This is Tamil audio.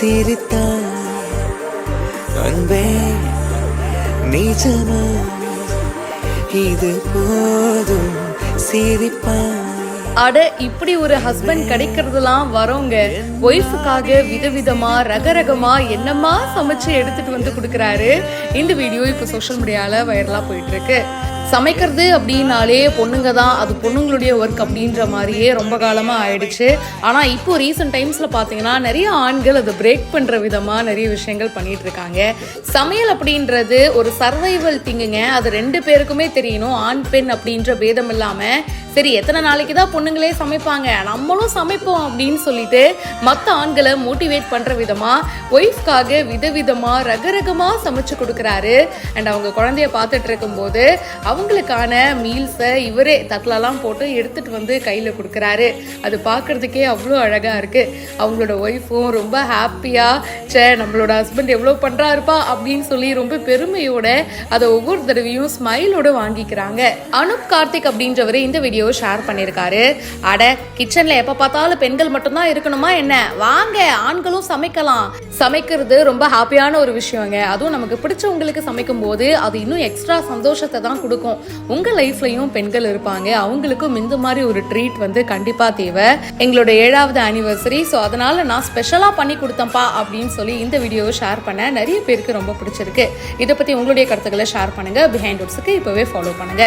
சிரித்தாய் அன்பே நிஜமா இது போதும் சிரிப்பாய். அட இப்படி ஒரு ஹஸ்பண்ட் கிடைக்கிறதுலாம் வரோங்க. ஒய்ஃபுக்காக விதவிதமா ரகரகமா என்னமா சமைச்சு எடுத்துட்டு வந்து கொடுக்குறாரு. இந்த வீடியோ இப்போ சோஷியல் மீடியாவில் வைரலாக போயிட்டு இருக்கு. சமைக்கிறது அப்படின்னாலே பொண்ணுங்க தான், அது பொண்ணுங்களுடைய ஒர்க் அப்படின்ற மாதிரியே ரொம்ப காலமாக ஆயிடுச்சு. ஆனால் இப்போ ரீசெண்ட் டைம்ஸில் பார்த்தீங்கன்னா நிறைய ஆண்கள் அதை பிரேக் பண்ணுற விதமாக நிறைய விஷயங்கள் பண்ணிட்டு இருக்காங்க. சமையல் அப்படின்றது ஒரு சர்வைவல் திங்குங்க. அது ரெண்டு பேருக்குமே தெரியணும். ஆண் பெண் அப்படின்ற பேதம் இல்லாமல் சரி எத்தனை நாளைக்கு தான் பொண்ணுங்களே சமைப்பாங்க, நம்மளும் சமைப்போம் அப்படின்னு சொல்லிட்டு மற்ற ஆண்களை மோட்டிவேட் பண்ணுற விதமாக ஒய்ஃப்காக விதவிதமாக ரகரகமாக சமைச்சு கொடுக்குறாரு. அண்ட் அவங்க குழந்தைய பார்த்துட்டு இருக்கும்போது அவங்களுக்கான மீல்ஸை இவரே தட்டிலலாம் போட்டு எடுத்துகிட்டு வந்து கையில் கொடுக்குறாரு. அது பார்க்குறதுக்கே அவ்வளோ அழகாக இருக்குது. அவங்களோட ஒய்ஃபும் ரொம்ப ஹாப்பியாக நம்மளோட ஹஸ்பண்ட் எவ்வளோ பண்ணுறாருப்பா அப்படின்னு சொல்லி ரொம்ப பெருமையோட அதை ஒவ்வொரு தடவையும் ஸ்மைலோட வாங்கிக்கிறாங்க. அனுப் கார்த்திக் அப்படின்றவர் இந்த வீடியோ ஷேர் பண்ணியிருக்காரு. அட கிச்சன்ல எப்ப பார்த்தாலும் பெண்கள் மட்டும்தான் இருக்கணுமா என்ன, வாங்க ஆண்களும் சமைக்கலாம். சமைக்கிறது ரொம்ப ஹாப்பியான ஒரு விஷயங்க. அதுவும் நமக்கு பிடிச்சவங்களுக்கு சமைக்கும் போது அது இன்னும் எக்ஸ்ட்ரா சந்தோஷத்தை தான் கொடுக்கும். உங்க லைஃப்லயும் பெண்கள் இருப்பாங்க, அவங்களுக்கும் இந்த மாதிரி ஒரு ட்ரீட் வந்து கண்டிப்பா தேவை. எங்களோட 7வது ஆனிவர்சரி, ஸோ அதனால நான் ஸ்பெஷலா பண்ணி கொடுத்தேன்ப்பா அப்படின்னு சொல்லி இந்த வீடியோவை ஷேர் பண்ண நிறைய பேருக்கு ரொம்ப பிடிச்சிருக்கு. இதை பத்தி உங்களுடைய கருத்துக்களை ஷேர் பண்ணுங்க. பிஹைண்ட் வுட்ஸ்க்கு இப்பவே ஃபாலோ பண்ணுங்க.